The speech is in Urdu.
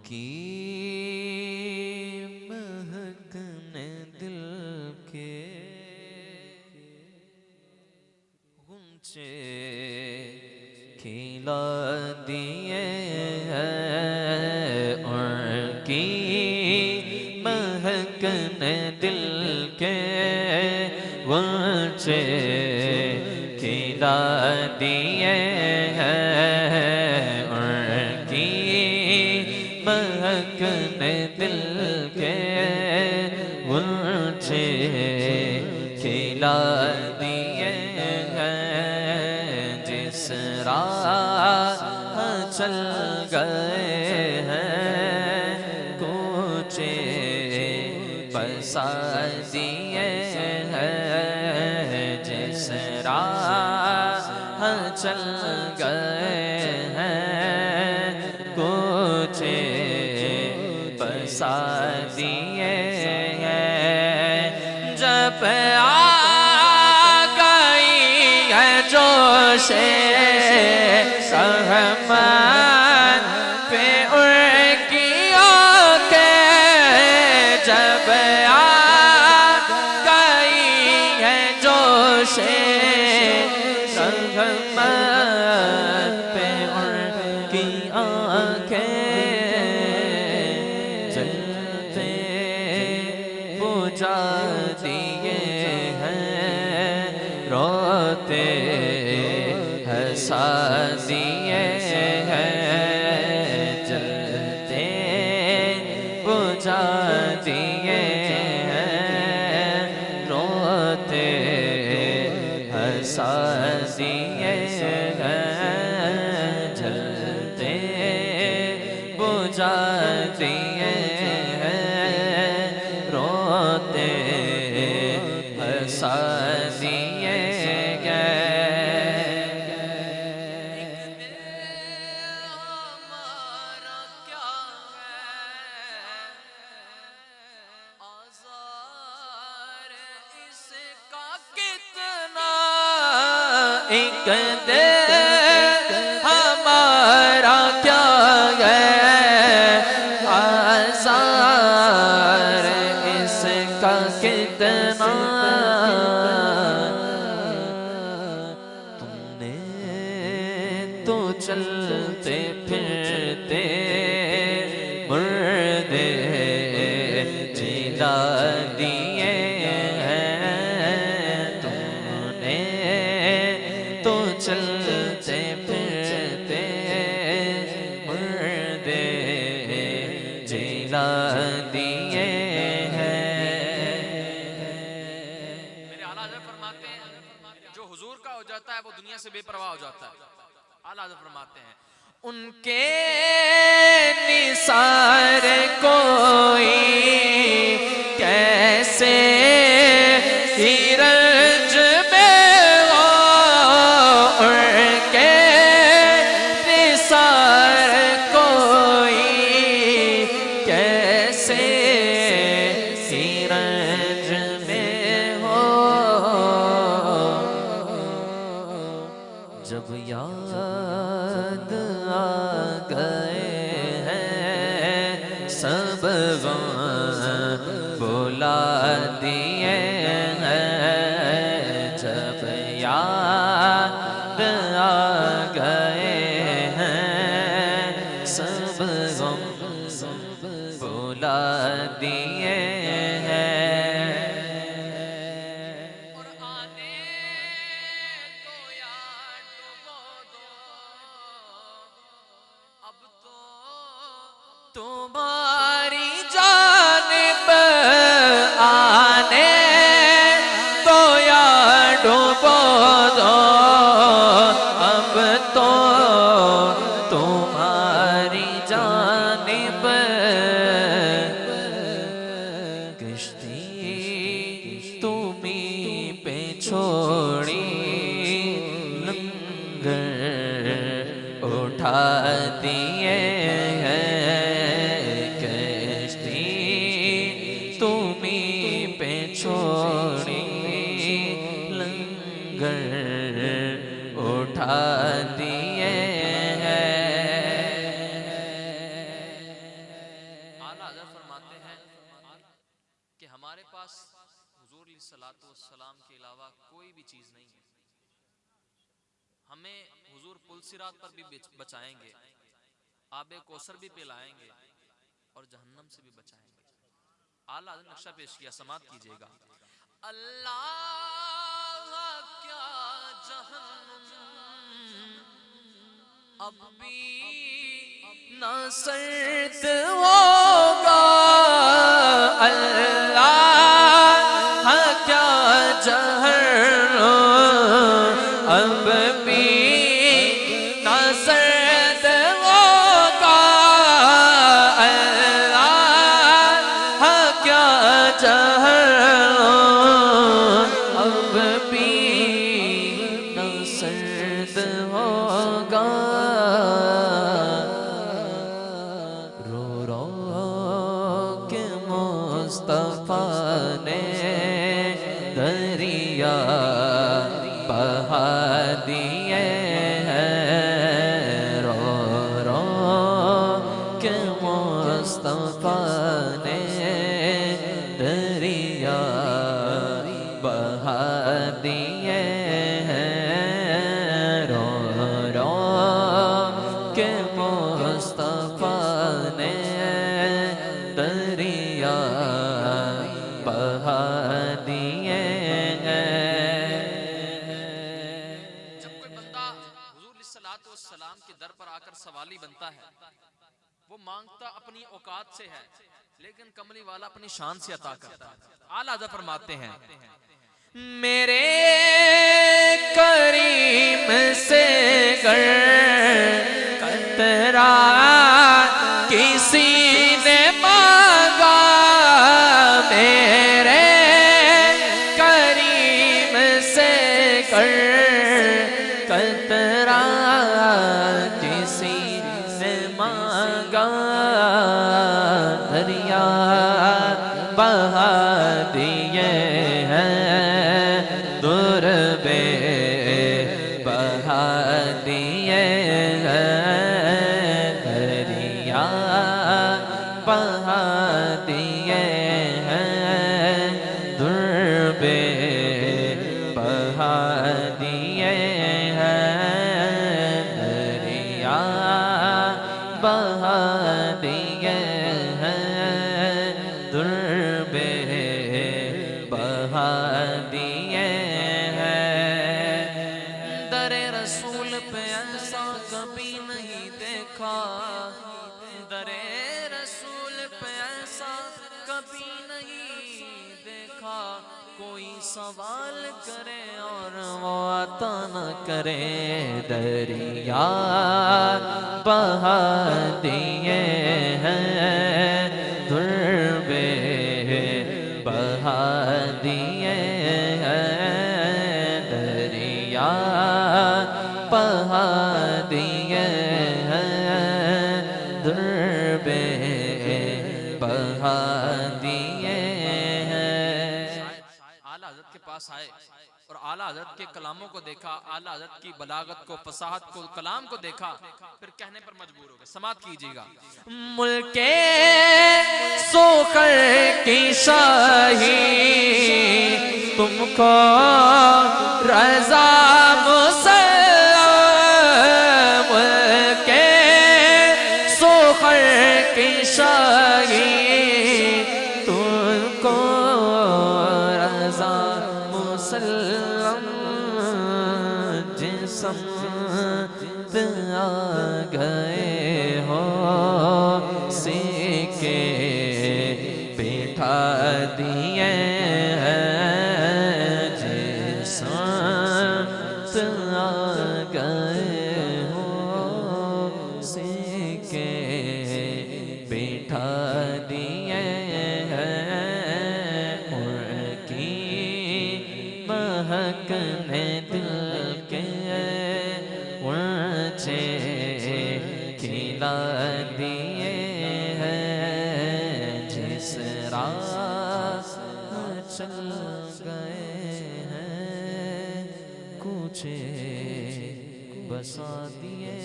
کی مہکنے دل کے غنچے کھلا دیے ہیں، ان کی مہکنے دل کے غنچے کھلا دیے ہیں، ان کی مہکنے دل کے غنچے کھلا دیے ہیں، جس راہ چل گئے ہیں کوچے بسا دیے ہیں، جس راہ چل گئے ہیں کوچے بسا دیے ہیں، جب آ گئی ہے جوش رحمت پہ ان کی آنکھیں، جب آ گئی ہے جوش رحمت پہ ان کی آنکھیں، جلتے بجھا دیے ہیں، روتے ہنسا دیے ہیں، جلتے بجھا دیے ہیں، روتے ہنسا دیے ہیں، جلتے بجھا دیے ہیں، روتے ہنسا دیے ایک دل ہمارا کیا ہے، آزار اس کا کتنا، تم نے تو چلتے پھرتے مردے جلا دیے ہیں، تم نے تو چلتے پھرتے مردے جلا دیے ہیں۔ میرے اعلیٰ حضرت فرماتے ہیں جو حضور کا ہو جاتا ہے وہ دنیا سے بے پرواہ ہو جاتا ہے۔ اعلیٰ حضرت فرماتے ہیں ان کے نثار کوئی کیسے ہی رنج میں ہو، ان کے نثار کوئی کیسے ہی رنج میں ہو، جب یاد آ گئے ہیں سب غم بلا دیے ہیں، جب یاد آ گئے ہیں سب غم بلا دیے ہیں، اور آنے تو یاد ڈبو دو، اب تو تمہاری جانب آنے تو یا ڈبو دو، اب تو تمہاری جانب کشتی تمہیں پہ چھوڑی، لنگر اٹھا دیے ہیں، کشتی تمہیں پہ چھوڑی، لنگر اٹھا دیے ہیں، کہ ہمارے پاس حضور علیہ الصلوۃ والسلام کے علاوہ کوئی بھی چیز نہیں ہے. ہمیں حضور پل صراط پر بھی بچائیں گے, آب کوثر بھی پلائیں گے, اور جہنم سے بھی بچائیں گے. اعلیٰ حضرت نقشہ پیش کیا, سماعت کیجئے گا. اللہ کیا جہنم اب بھی نہ سرد ہوگا, اللہ کیا جہنم اب بھی نہ سرد ہوگا, اللہ کیا جہنم اب بھی نہ سرد ہوگا. رو رو کے مصطفیٰ نے دریا بہا دیے ہیں, رو رو کے مصطفیٰ نے دریا بہا دیے ہیں, رو رو کے مصطفیٰ نے دریا بہا دیے ہیں. جب کوئی بندہ حضور علیہ الصلوۃ والسلام کے در پر آ کر سوالی بنتا ہے, وہ مانگتا اپنی اوقات سے ہے, لیکن کملی والا اپنی شان سے عطا کرتا ہے. اعلیٰ حضرت فرماتے ہیں میرے کریم سے گر قطرہ کسی نے مانگا, میرے کریم سے گر قطرہ کسی نے مانگا, دریا بہا دیے ہیں, در بے بہا دیے ہیں, دریا بہا دیے ہیں, در بے بہا دیے ہیں, دریا بہا دیے ہیں, در بے بہا دیے ہیں. در رسول پہ ایسا کبھی نہیں دیکھا, در رسول پہ ایسا کبھی نہیں دیکھا, کوئی سوال کرے اور وہ عطا نہ کرے, دریا بہا دیے ہیں, در بے بہا دیے ہیں, دریا بہا دیے ہیں, در بے بہا دیے ہیں. اعلیٰ حضرت کے پاس آئے اور اعلیٰ حضرت کے کلاموں کو دیکھا, اعلیٰ حضرت کی بلاغت کو, فصاحت کو, کلام کو دیکھا, پھر کہنے پر مجبور ہو گئے. سماعت کیجیے گا. ملک سوخر کی شاہی تم کو رضا مسلم, ملک سوخر کی شاہی تم کو رضا مسلم, جسم آ گئے ہو سکے بٹھا دیے ہیں, جسم آ گئے ہو سکے بٹھا دیے ہیں, ان کی مہک نے دل کے کھلا دیے ہیں, جس راہ چل گئے ہیں کوچے بسا دیے